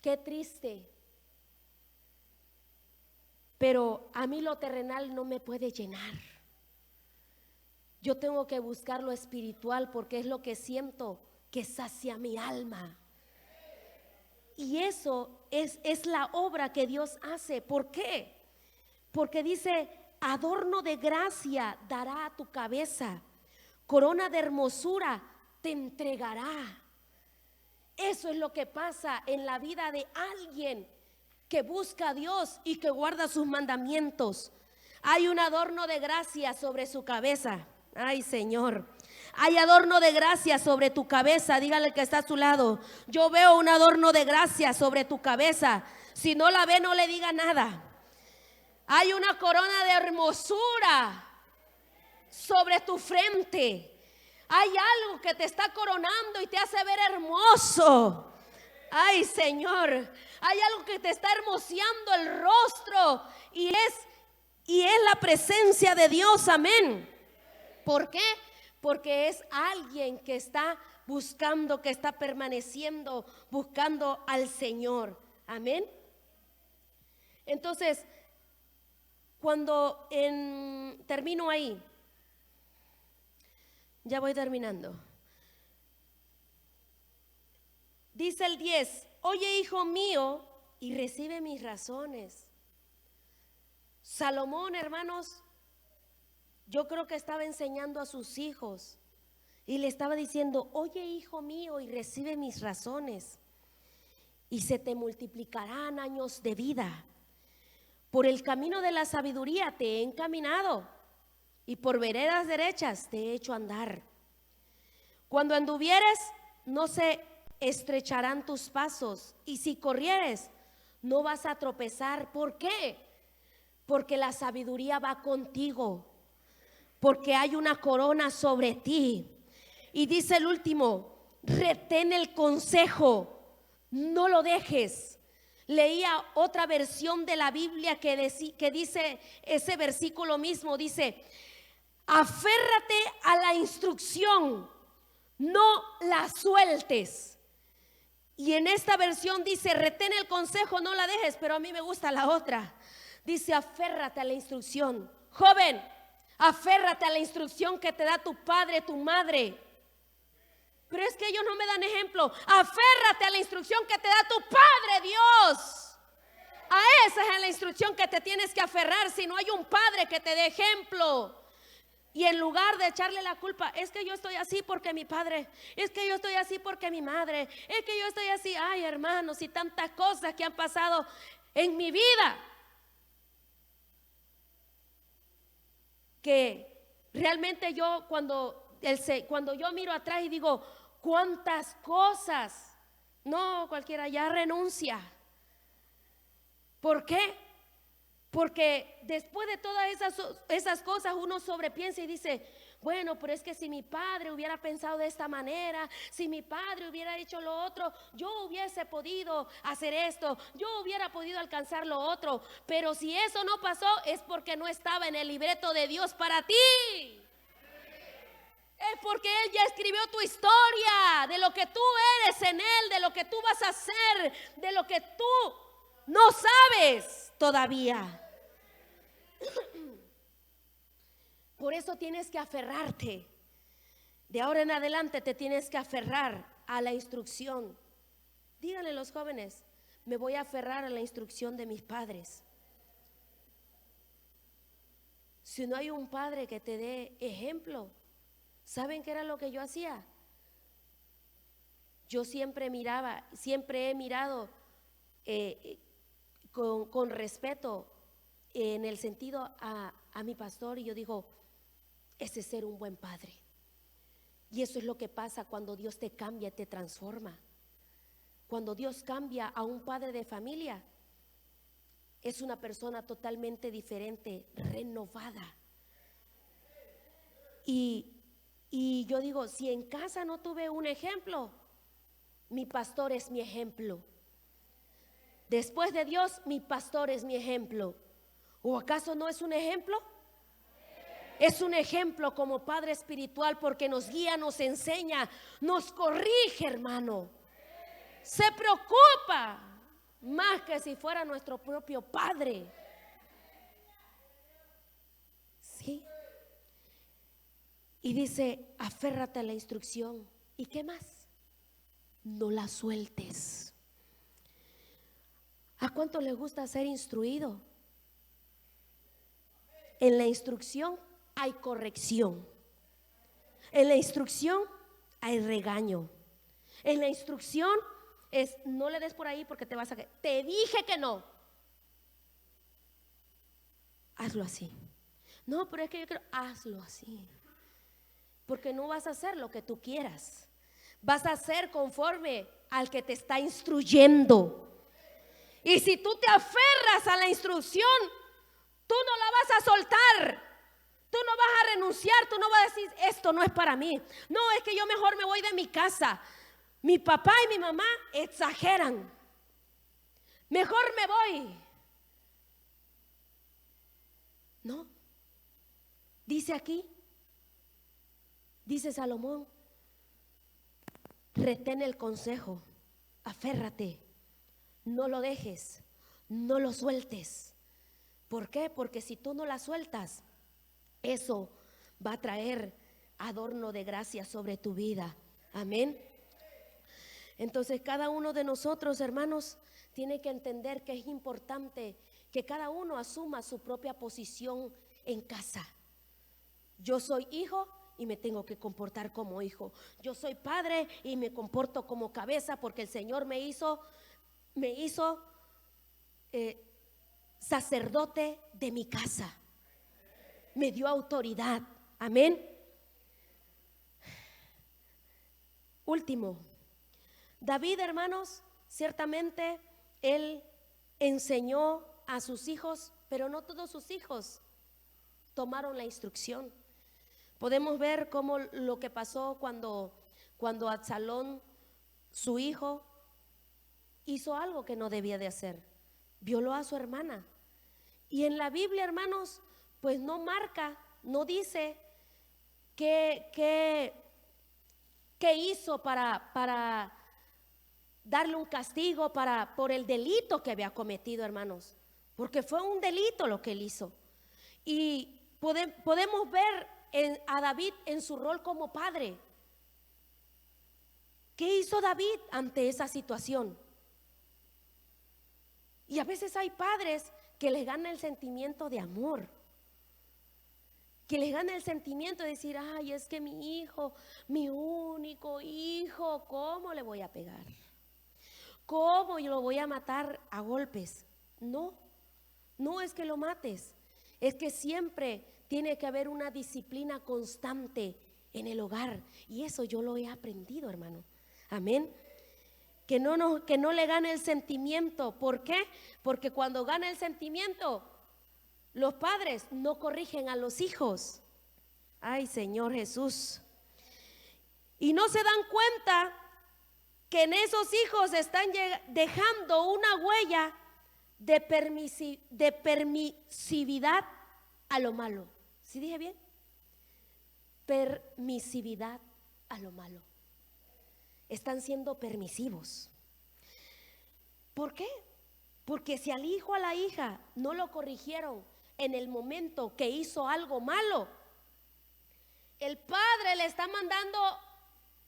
qué triste. Pero a mí lo terrenal no me puede llenar. Yo tengo que buscar lo espiritual, porque es lo que siento que sacia mi alma. Y eso es la obra que Dios hace. ¿Por qué? Porque dice, adorno de gracia dará a tu cabeza, corona de hermosura te entregará. Eso es lo que pasa en la vida de alguien que busca a Dios y que guarda sus mandamientos. Hay un adorno de gracia sobre su cabeza. Ay, Señor. Hay adorno de gracia sobre tu cabeza. Dígale al que está a su lado: yo veo un adorno de gracia sobre tu cabeza. Si no la ve, no le diga nada. Hay una corona de hermosura sobre tu frente. Hay algo que te está coronando y te hace ver hermoso. Ay, Señor, hay algo que te está hermoseando el rostro y es la presencia de Dios. Amén. ¿Por qué? Porque es alguien que está buscando, que está permaneciendo, buscando al Señor. Amén. Entonces, cuando termino ahí, ya voy terminando. Dice el 10: oye, hijo mío, y recibe mis razones. Salomón, hermanos, yo creo que estaba enseñando a sus hijos y le estaba diciendo: oye, hijo mío, y recibe mis razones, y se te multiplicarán años de vida. Por el camino de la sabiduría te he encaminado, y por veredas derechas te he hecho andar. Cuando anduvieres, no se estrecharán tus pasos, y si corrieres, no vas a tropezar. ¿Por qué? Porque la sabiduría va contigo, porque hay una corona sobre ti. Y dice el último: retén el consejo, no lo dejes. Leía otra versión de la Biblia que dice ese versículo mismo. Dice: aférrate a la instrucción, no la sueltes. Y en esta versión dice: retén el consejo, no la dejes. Pero a mí me gusta la otra. Dice: aférrate a la instrucción. Joven, aférrate a la instrucción que te da tu padre, tu madre. Pero es que ellos no me dan ejemplo. Aférrate a la instrucción que te da tu Padre Dios. A esa es la instrucción que te tienes que aferrar. Si no hay un padre que te dé ejemplo. Y en lugar de echarle la culpa: es que yo estoy así porque mi padre, es que yo estoy así porque mi madre, es que yo estoy así. Ay, hermanos, y tantas cosas que han pasado en mi vida, que realmente yo cuando yo miro atrás y digo: cuántas cosas. No, cualquiera ya renuncia. ¿Por qué? Porque después de todas esas cosas uno sobrepiensa y dice: bueno, pero es que si mi padre hubiera pensado de esta manera, si mi padre hubiera hecho lo otro, yo hubiese podido hacer esto, yo hubiera podido alcanzar lo otro. Pero si eso no pasó, es porque no estaba en el libreto de Dios para ti. Es porque Él ya escribió tu historia, de lo que tú eres en Él, de lo que tú vas a hacer, de lo que tú no sabes todavía. Por eso tienes que aferrarte. De ahora en adelante te tienes que aferrar a la instrucción. Díganle los jóvenes: me voy a aferrar a la instrucción de mis padres. Si no hay un padre que te dé ejemplo, ¿saben qué era lo que yo hacía? Yo siempre miraba, siempre he mirado con respeto, en el sentido a mi pastor, y yo digo: ese es ser un buen padre. Y eso es lo que pasa cuando Dios te cambia, te transforma. Cuando Dios cambia a un padre de familia, es una persona totalmente diferente, renovada. Y yo digo: si en casa no tuve un ejemplo, mi pastor es mi ejemplo. Después de Dios, mi pastor es mi ejemplo. ¿O acaso no es un ejemplo? Es un ejemplo como padre espiritual, porque nos guía, nos enseña, nos corrige, hermano. Se preocupa más que si fuera nuestro propio padre. ¿Sí? Y dice: aférrate a la instrucción. ¿Y qué más? No la sueltes. ¿A cuánto les gusta ser instruido? En la instrucción hay corrección. En la instrucción hay regaño. En la instrucción es: no le des por ahí porque te vas a caer. Te dije que no. Hazlo así. No, pero es que yo quiero. Hazlo así. Porque no vas a hacer lo que tú quieras. Vas a hacer conforme al que te está instruyendo. Y si tú te aferras a la instrucción, tú no la vas a soltar. Tú no vas a renunciar. Tú no vas a decir: esto no es para mí. No, es que yo mejor me voy de mi casa. Mi papá y mi mamá exageran. Mejor me voy. No. Dice aquí, dice Salomón: retén el consejo, aférrate, no lo dejes, no lo sueltes. ¿Por qué? Porque si tú no la sueltas, eso va a traer adorno de gracia sobre tu vida. Amén. Entonces cada uno de nosotros, hermanos, tiene que entender que es importante que cada uno asuma su propia posición en casa. Yo soy hijo y me tengo que comportar como hijo. Yo soy padre y me comporto como cabeza, porque el Señor me hizo sacerdote de mi casa. Me dio autoridad. Amén. Último, David, hermanos, ciertamente él enseñó a sus hijos, pero no todos sus hijos tomaron la instrucción. Podemos ver cómo lo que pasó cuando Absalón, su hijo, hizo algo que no debía de hacer. Violó a su hermana. Y en la Biblia, hermanos, pues no marca, no dice qué hizo para darle un castigo por el delito que había cometido, hermanos. Porque fue un delito lo que él hizo. Y podemos ver a David en su rol como padre. ¿Qué hizo David ante esa situación? Y a veces hay padres que les gana el sentimiento de amor, que les gana el sentimiento de decir: ay, es que mi hijo, mi único hijo, ¿cómo le voy a pegar? ¿Cómo yo lo voy a matar a golpes? No, no es que lo mates, es que siempre tiene que haber una disciplina constante en el hogar. Y eso yo lo he aprendido, hermano. Amén. Que no le gane el sentimiento. ¿Por qué? Porque cuando gana el sentimiento, los padres no corrigen a los hijos. Ay, Señor Jesús. Y no se dan cuenta que en esos hijos están dejando una huella de permisividad a lo malo. ¿Sí dije bien? Permisividad a lo malo. Están siendo permisivos. ¿Por qué? Porque si al hijo o a la hija no lo corrigieron en el momento que hizo algo malo, el padre le está mandando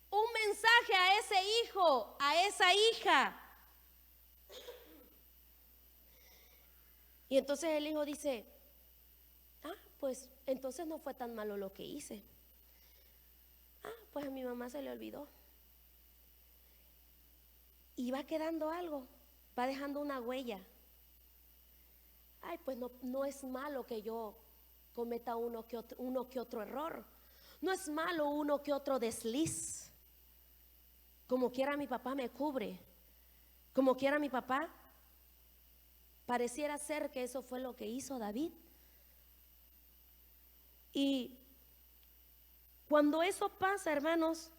un mensaje a ese hijo, a esa hija. Y entonces el hijo dice: pues entonces no fue tan malo lo que hice. Pues a mi mamá se le olvidó. Y va quedando algo, va dejando una huella. Pues no es malo que yo cometa uno que otro error. No es malo uno que otro desliz. Como quiera mi papá me cubre. Como quiera mi papá. Pareciera ser que eso fue lo que hizo David. Y cuando eso pasa, hermanos,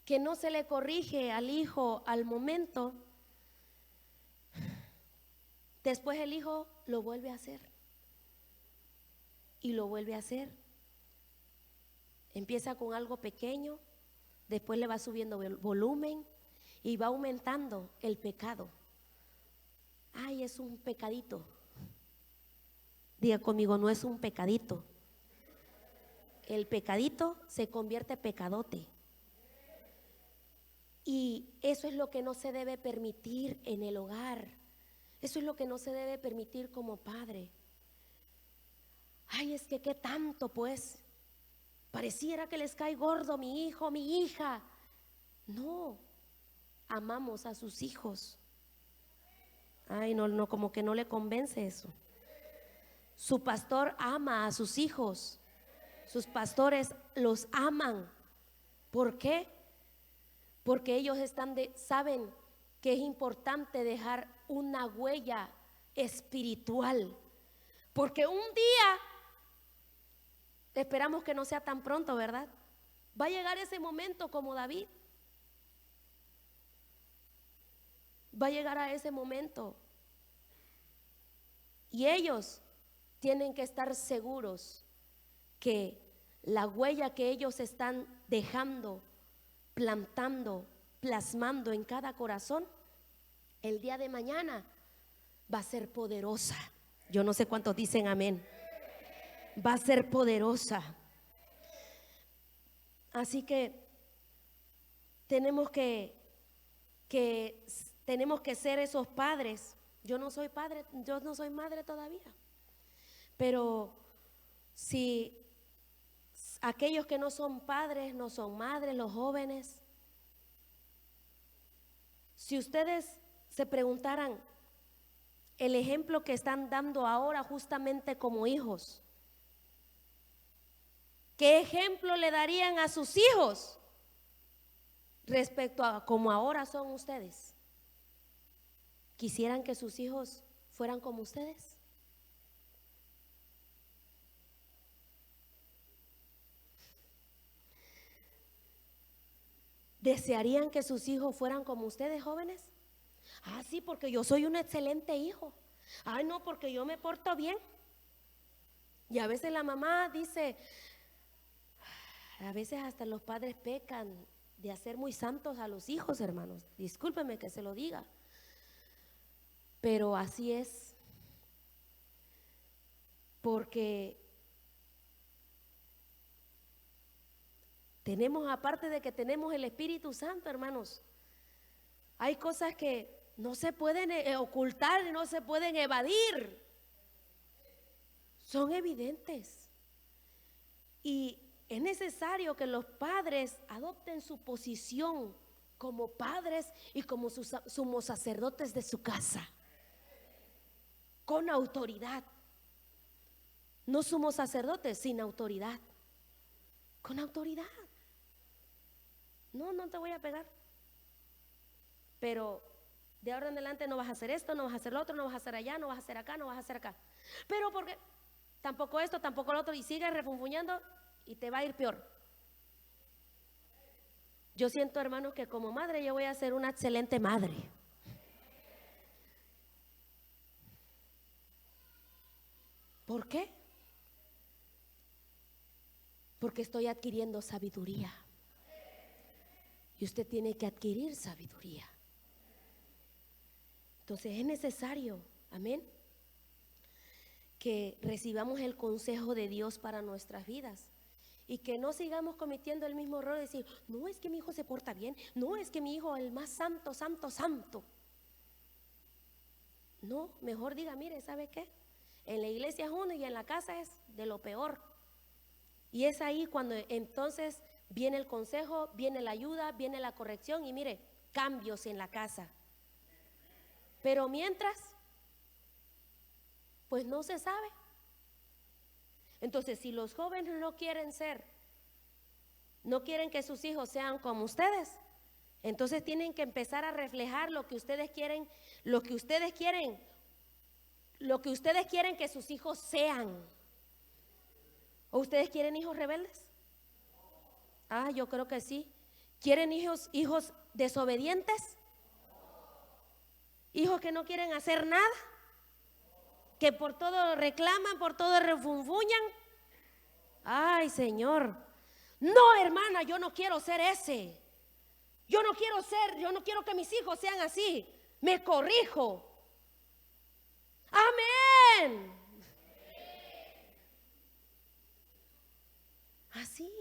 que no se le corrige al hijo al momento, después el hijo lo vuelve a hacer. Y lo vuelve a hacer. Empieza con algo pequeño, después le va subiendo el volumen y va aumentando el pecado. Es un pecadito. Diga conmigo: no es un pecadito. El pecadito se convierte en pecadote. Y eso es lo que no se debe permitir en el hogar. Eso es lo que no se debe permitir como padre. Es que qué tanto, pues. Pareciera que les cae gordo mi hijo, mi hija. No, amamos a sus hijos. Ay, no, no, como que no le convence eso. Su pastor ama a sus hijos. Sus pastores los aman. ¿Por qué? Porque ellos saben que es importante dejar una huella espiritual. Porque un día, esperamos que no sea tan pronto, ¿verdad? Va a llegar ese momento como David. Va a llegar a ese momento. Y ellos tienen que estar seguros que la huella que ellos están dejando, plantando, plasmando en cada corazón, el día de mañana va a ser poderosa. Yo no sé cuántos dicen amén. Va a ser poderosa. Así que tenemos que ser esos padres. Yo no soy padre, yo no soy madre todavía. Pero si aquellos que no son padres, no son madres, los jóvenes, si ustedes se preguntaran el ejemplo que están dando ahora justamente como hijos, ¿qué ejemplo le darían a sus hijos respecto a cómo ahora son ustedes? ¿Quisieran que sus hijos fueran como ustedes? ¿Desearían que sus hijos fueran como ustedes, jóvenes? Ah, sí, porque yo soy un excelente hijo. Ay, no, porque yo me porto bien. Y a veces la mamá dice, a veces hasta los padres pecan de hacer muy santos a los hijos, hermanos. Discúlpeme que se lo diga, pero así es. Porque tenemos, aparte de que tenemos el Espíritu Santo, hermanos, hay cosas que no se pueden ocultar, no se pueden evadir. Son evidentes. Y es necesario que los padres adopten su posición como padres y como sumos sacerdotes de su casa, con autoridad. No somos sacerdotes sin autoridad, con autoridad. No te voy a pegar, pero de ahora en adelante no vas a hacer esto, no vas a hacer lo otro, no vas a hacer allá, no vas a hacer acá, no vas a hacer acá. Pero porque tampoco esto, tampoco lo otro, y sigues refunfuñando y te va a ir peor. Yo siento, hermanos, que como madre yo voy a ser una excelente madre. ¿Por qué? Porque estoy adquiriendo sabiduría. Y usted tiene que adquirir sabiduría. Entonces es necesario, amén, que recibamos el consejo de Dios para nuestras vidas. Y que no sigamos cometiendo el mismo error de decir, no es que mi hijo se porta bien, no es que mi hijo es el más santo, santo, santo. No, mejor diga, mire, ¿sabe qué? En la iglesia es uno y en la casa es de lo peor. Y es ahí cuando entonces viene el consejo, viene la ayuda, viene la corrección y mire, cambios en la casa. Pero mientras, pues no se sabe. Entonces, si los jóvenes no quieren que sus hijos sean como ustedes, entonces tienen que empezar a reflejar lo que ustedes quieren que sus hijos sean. ¿O ustedes quieren hijos rebeldes? Ah, yo creo que sí. ¿Quieren hijos desobedientes? ¿Hijos que no quieren hacer nada? ¿Que por todo reclaman, por todo refunfuñan? Ay, Señor. No, hermana, yo no quiero ser ese. Yo no quiero que mis hijos sean así. Me corrijo. Amén. Así.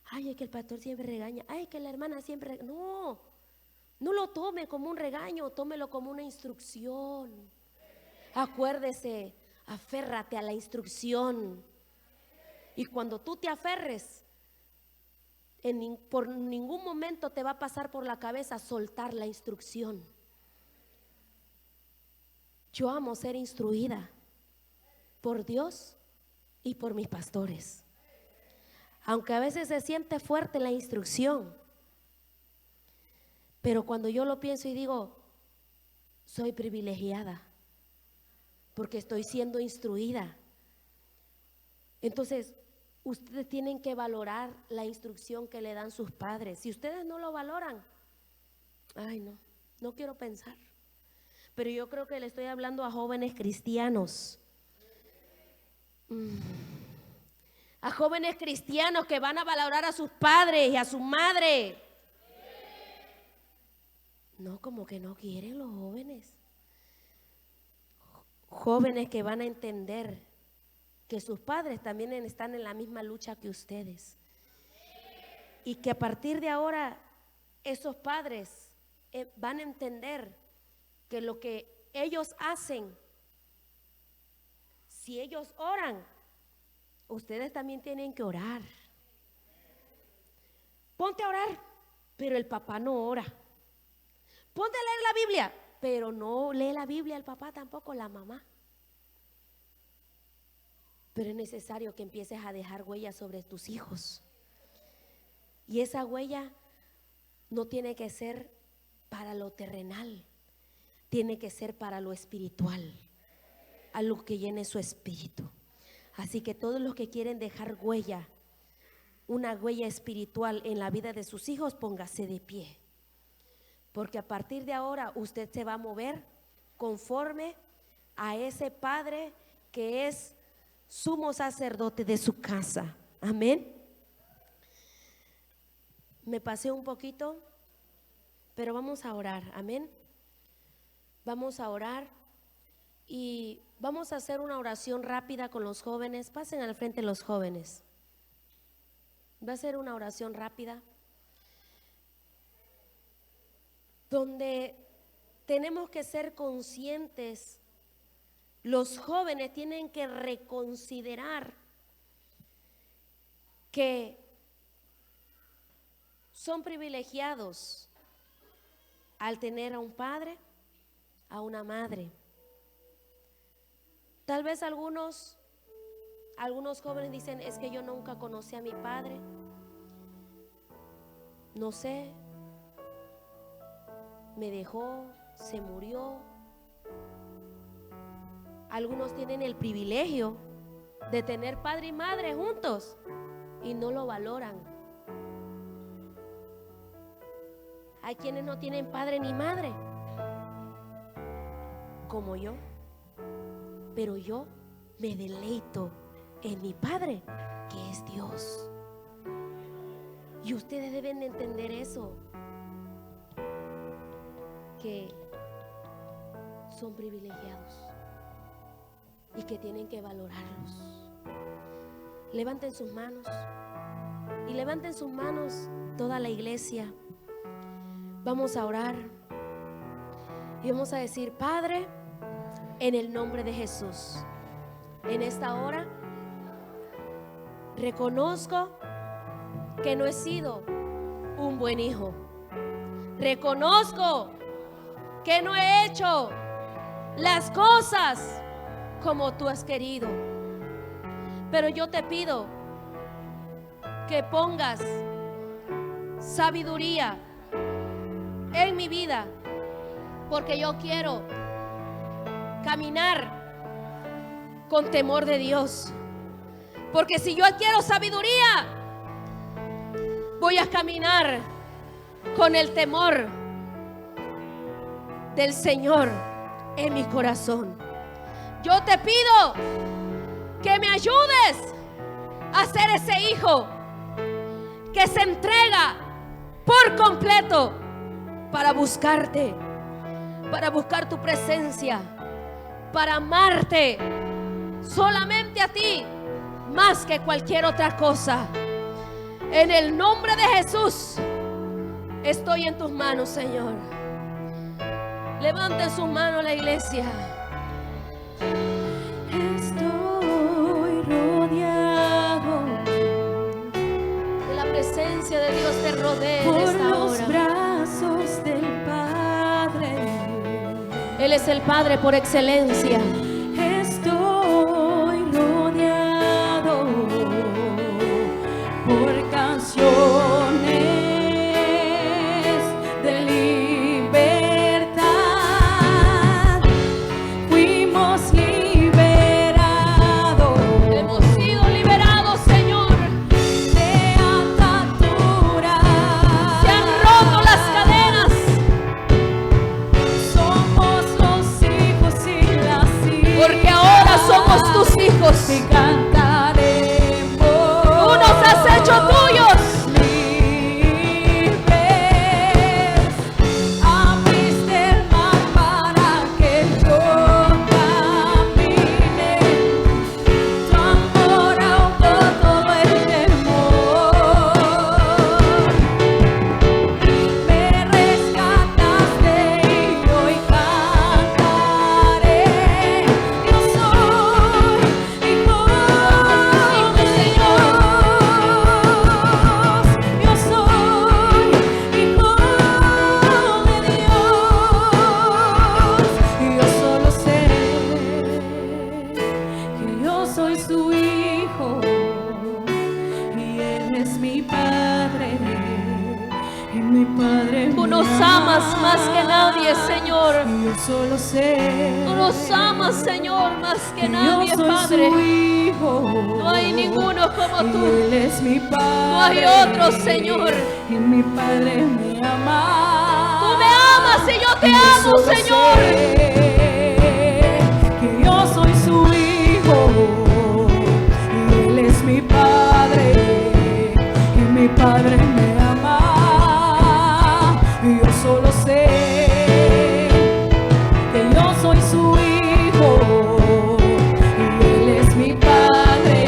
Ay, es que el pastor siempre regaña. Ay, que la hermana siempre regaña. No lo tome como un regaño, tómelo como una instrucción. Acuérdese, aférrate a la instrucción. Y cuando tú te aferres, por ningún momento te va a pasar por la cabeza soltar la instrucción. Yo amo ser instruida por Dios y por mis pastores. Aunque a veces se siente fuerte la instrucción, pero cuando yo lo pienso y digo, soy privilegiada porque estoy siendo instruida. Entonces, ustedes tienen que valorar la instrucción que le dan sus padres. Si ustedes no lo valoran, ay no quiero pensar. Pero yo creo que le estoy hablando a jóvenes cristianos. A jóvenes cristianos que van a valorar a sus padres y a su madre. No, como que no quieren los jóvenes. Jóvenes que van a entender que sus padres también están en la misma lucha que ustedes. Y que a partir de ahora esos padres van a entender que lo que ellos hacen, si ellos oran, ustedes también tienen que orar. Ponte a orar, pero el papá no ora. Ponte a leer la Biblia, pero no lee la Biblia el papá tampoco, la mamá. Pero es necesario que empieces a dejar huella sobre tus hijos. Y esa huella no tiene que ser para lo terrenal, tiene que ser para lo espiritual, algo que llene su espíritu. Así que todos los que quieren dejar huella, una huella espiritual en la vida de sus hijos, póngase de pie. Porque a partir de ahora usted se va a mover conforme a ese padre que es sumo sacerdote de su casa. Amén. Me pasé un poquito, pero vamos a orar. Amén. Vamos a orar y vamos a hacer una oración rápida con los jóvenes. Pasen al frente los jóvenes. Va a ser una oración rápida donde tenemos que ser conscientes. Los jóvenes tienen que reconsiderar que son privilegiados al tener a un padre, a una madre. Tal vez algunos jóvenes dicen, es que yo nunca conocí a mi padre, no sé, me dejó, se murió. Algunos tienen el privilegio de tener padre y madre juntos y no lo valoran. Hay quienes no tienen padre ni madre, como yo, pero yo me deleito en mi Padre, que es Dios. Y ustedes deben de entender eso, que son privilegiados y que tienen que valorarlos. Levanten sus manos y levanten sus manos toda la iglesia. Vamos a orar y vamos a decir: Padre, en el nombre de Jesús, en esta hora reconozco que no he sido un buen hijo. Reconozco que no he hecho las cosas como tú has querido. Pero yo te pido que pongas sabiduría en mi vida, porque yo quiero caminar con temor de Dios. Porque si yo quiero sabiduría, voy a caminar con el temor del Señor en mi corazón. Yo te pido que me ayudes a ser ese hijo que se entrega por completo para buscarte, para buscar tu presencia, para amarte solamente a ti más que cualquier otra cosa. En el nombre de Jesús estoy en tus manos, Señor. Levanten sus manos la iglesia. Estoy rodeado de la presencia de Dios. es el Padre por excelencia. Estoy rodeado por canciones de libertad. Fuimos liberados. Hemos sido liberados, Señor. De ataduras. Se han roto las cadenas. Somos los hijos y las hijas. Porque ahora somos tus hijos. Y cantaremos. Tú nos has hecho tuyos. Libres. Abriste el mar para que yo camine. Tu amor ahogó todo el temor. Me rescataste y hoy cantaré. Yo soy hijo de Dios. Yo soy hijo de Dios. Y yo solo sé que yo soy su hijo y Él es mi padre. Y mi padre Tú me nos amas más que nadie, Señor. Y yo solo sé Tú nos amas, Señor, más que que nadie, yo soy Padre. su hijo. No hay ninguno como Y tú. Él es mi padre. No hay otro, Señor. Y mi padre me ama. Tú me amas y yo te Y yo amo, solo Señor. sé que yo soy su hijo. Y Él es mi padre. Y mi padre me ama. Y yo solo sé que yo soy su hijo y Él es mi padre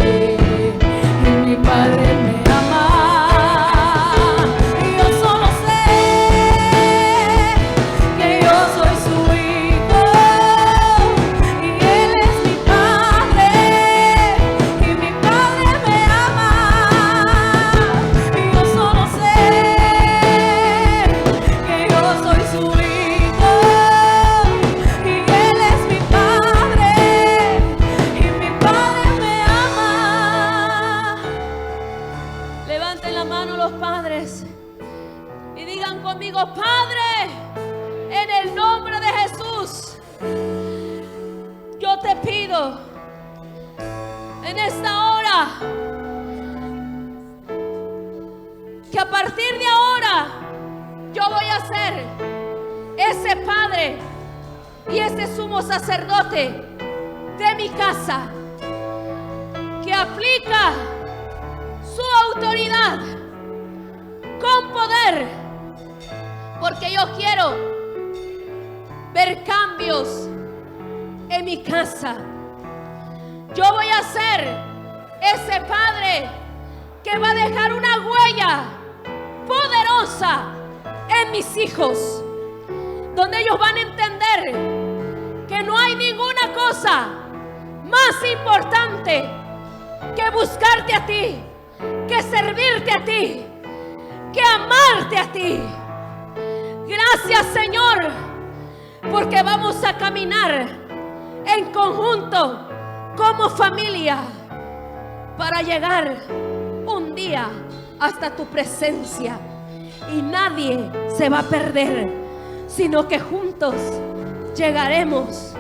y mi padre me ama. Y yo solo sé que yo soy su hijo y Él es mi padre y mi padre me ama. Y yo solo sé que yo soy su hijo y Él es mi padre y mi padre me ama. Levanten la mano los padres y digan conmigo: Padre, en el nombre de Jesús, yo te pido en esta hora que a partir de ahora yo voy a ser ese padre y ese sumo sacerdote de mi casa que aplica su autoridad con poder, porque yo quiero ver cambios en mi casa. Yo voy a ser ese padre que va a dejar una huella poderosa en mis hijos, donde ellos van a entender que no hay ninguna cosa más importante que buscarte a ti, que servirte a ti, que amarte a ti. Gracias, Señor, porque vamos a caminar en conjunto como familia para llegar un día hasta tu presencia, y nadie se va a perder, sino que juntos llegaremos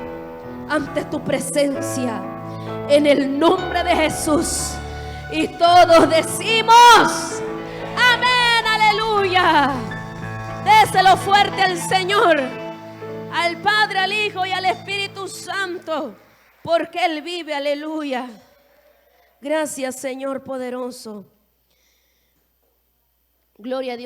ante tu presencia en el nombre de Jesús. Y todos decimos amén, aleluya. Déselo fuerte al Señor, al Padre, al Hijo y al Espíritu Santo, porque Él vive, aleluya. Gracias, Señor poderoso. Gloria a Dios.